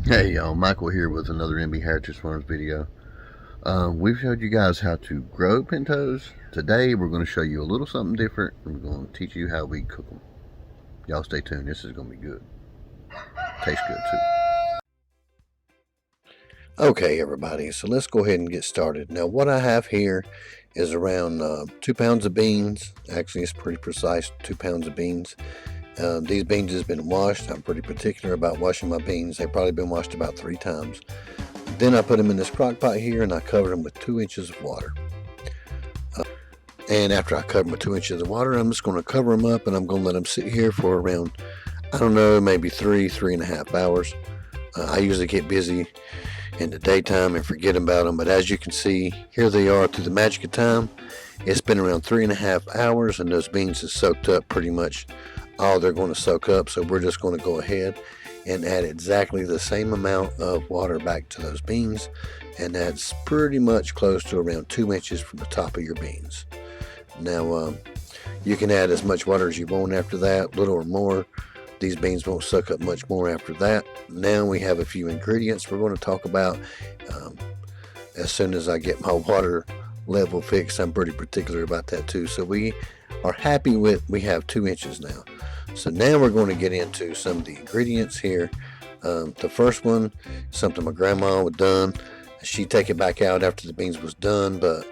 Hey y'all, Michael here with another MB Heritage Farms video. We've showed you guys how to grow pintos. Today we're going to show you a little something different. We're going to teach you how we cook them. Y'all stay tuned, this is going to be good. Tastes good too. Okay everybody, so let's go ahead and get started. Now what I have here is around 2 pounds of beans. Actually it's pretty precise, 2 pounds of beans. These beans have been washed. I'm pretty particular about washing my beans. They've probably been washed about 3 times. Then I put them in this crock pot here and I cover them with 2 inches of water. And after I cover them with 2 inches of water, I'm just going to cover them up and I'm going to let them sit here for around, I don't know, maybe 3.5 hours. I usually get busy in the daytime and forget about them, but as you can see, here they are through the magic of time. It's been around 3.5 hours and those beans have soaked up pretty much all they're going to soak up. So we're just going to go ahead and add exactly the same amount of water back to those beans, and that's pretty much close to around 2 inches from the top of your beans. Now you can add as much water as you want after that, little or more. These beans won't suck up much more after that. Now we have a few ingredients we're going to talk about. As soon as I get my water level fixed, I'm pretty particular about that too. So we are happy with, we have 2 inches now. So now we're going to get into some of the ingredients here. The first one, something my grandma would done. She'd take it back out after the beans was done, but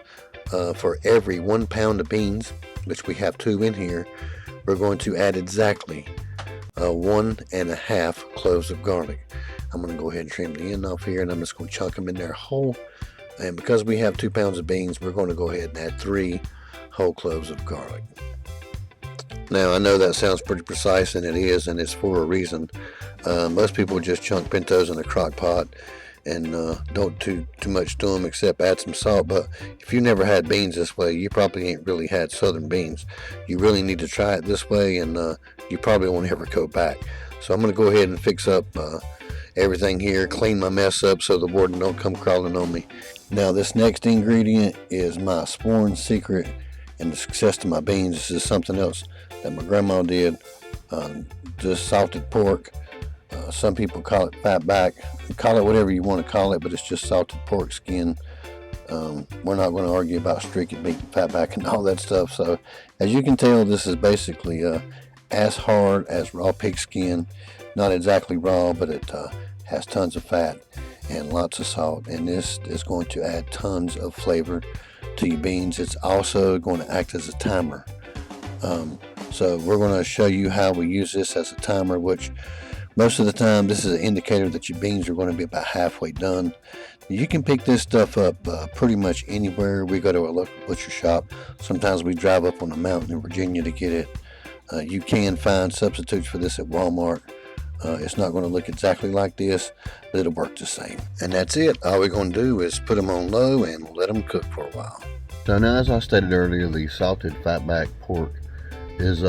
for every 1 pound of beans, which we have 2 in here, we're going to add exactly 1.5 cloves of garlic. I'm going to go ahead and trim the end off here, and I'm just going to chunk them in there whole. And because we have 2 pounds of beans, we're going to go ahead and add 3 whole cloves of garlic. Now I know that sounds pretty precise, and it is, and it's for a reason. Most people just chunk pintos in a crock pot and don't do too much to them except add some salt. But if you never had beans this way, you probably ain't really had southern beans. You really need to try it this way, and you probably won't ever go back. So I'm going to go ahead and fix up everything here, clean my mess up so the warden don't come crawling on me. Now this next ingredient is my sworn secret and the success to my beans. This is something else that my grandma did. Just salted pork. Some people call it fatback. Call it whatever you want to call it, but it's just salted pork skin. We're not going to argue about stricken meat, fatback, and all that stuff. So as you can tell, this is basically as hard as raw pig skin. Not exactly raw, but it has tons of fat and lots of salt, and this is going to add tons of flavor to your beans. It's also going to act as a timer. So we're going to show you how we use this as a timer, which most of the time this is an indicator that your beans are going to be about halfway done. You can pick this stuff up pretty much anywhere. We go to a local butcher shop. Sometimes we drive up on a mountain in Virginia to get it. You can find substitutes for this at Walmart. It's not going to look exactly like this, but it'll work the same. And that's it. All we're going to do is put them on low and let them cook for a while. So now, as I stated earlier, the salted fatback pork is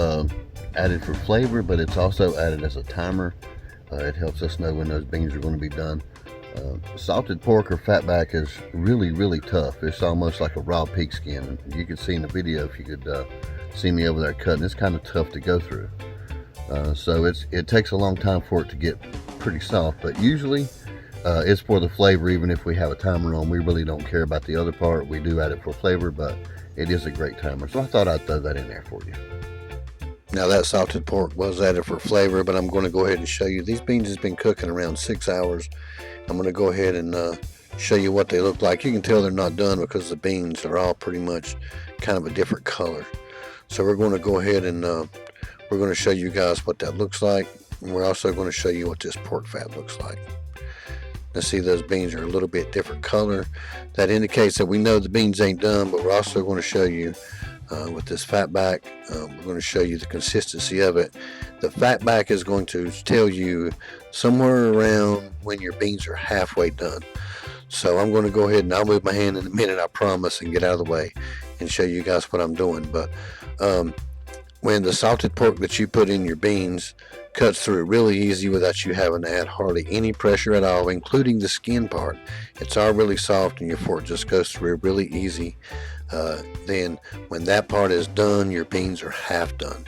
added for flavor, but it's also added as a timer. It helps us know when those beans are going to be done. Salted pork or fatback is really tough. It's almost like a raw pig skin. You could see in the video, if you could see me over there cutting, it's kind of tough to go through. So it takes a long time for it to get pretty soft, but usually it's for the flavor. Even if we have a timer on, we really don't care about the other part. We do add it for flavor, but it is a great timer. So I thought I'd throw that in there for you. Now that salted pork was added for flavor, but I'm going to go ahead and show you. These beans has been cooking around 6 hours. I'm going to go ahead and show you what they look like. You can tell they're not done because the beans are all pretty much kind of a different color. So we're going to go ahead and we're going to show you guys what that looks like. And we're also going to show you what this pork fat looks like. Now see, those beans are a little bit different color. That indicates that we know the beans ain't done, but we're also going to show you with this fatback, we're going to show you the consistency of it. The fatback is going to tell you somewhere around when your beans are halfway done. So I'm going to go ahead and I'll move my hand in a minute, I promise, and get out of the way and show you guys what I'm doing. But when the salted pork that you put in your beans cuts through really easy without you having to add hardly any pressure at all, including the skin part, it's all really soft and your fork just goes through really easy. Then when that part is done, your beans are half done.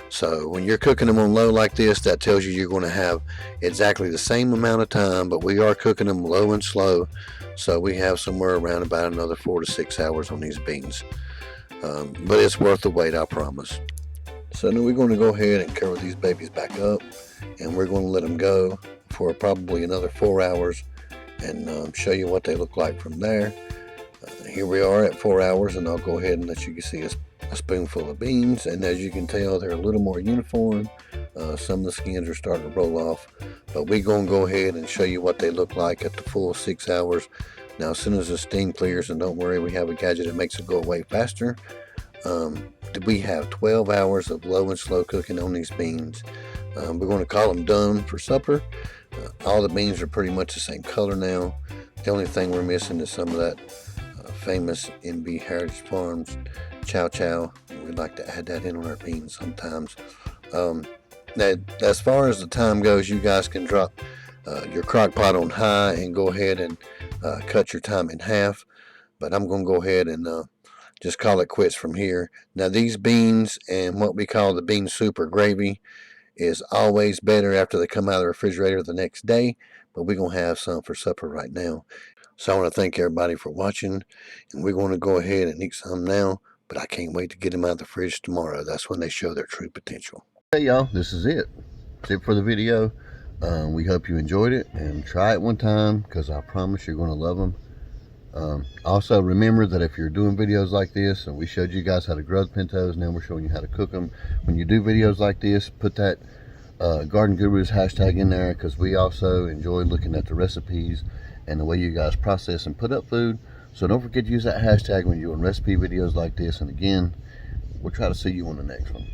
So when you're cooking them on low like this, that tells you you're going to have exactly the same amount of time, but we are cooking them low and slow. So we have somewhere around about another 4 to 6 hours on these beans. But it's worth the wait, I promise. So now we're going to go ahead and cover these babies back up, and we're going to let them go for probably another 4 hours and show you what they look like from there. Here we are at 4 hours, and I'll go ahead and let you see a spoonful of beans, and as you can tell, they're a little more uniform. Some of the skins are starting to roll off, but we're going to go ahead and show you what they look like at the full 6 hours. Now, as soon as the steam clears, and don't worry, we have a gadget that makes it go away faster. We have 12 hours of low and slow cooking on these beans. We're going to call them done for supper. All the beans are pretty much the same color now. The only thing we're missing is some of that famous NB Heritage Farms chow chow. We'd like to add that in on our beans sometimes. Now, as far as the time goes, you guys can drop your crock pot on high and go ahead and cut your time in half. But I'm going to go ahead and just call it quits from here. Now, these beans and what we call the bean soup or gravy is always better after they come out of the refrigerator the next day, but we're going to have some for supper right now. So I want to thank everybody for watching, and we're going to go ahead and eat some now, but I can't wait to get them out of the fridge tomorrow. That's when they show their true potential. Hey y'all, this is it. That's it for the video. We hope you enjoyed it, and try it one time, because I promise you're going to love them. Also remember that if you're doing videos like this, and we showed you guys how to grow the pintos, now we're showing you how to cook them. When you do videos like this, put that Gardengurus hashtag in there, because we also enjoy looking at the recipes and the way you guys process and put up food. So don't forget to use that hashtag when you're doing recipe videos like this. And again, we'll try to see you on the next one.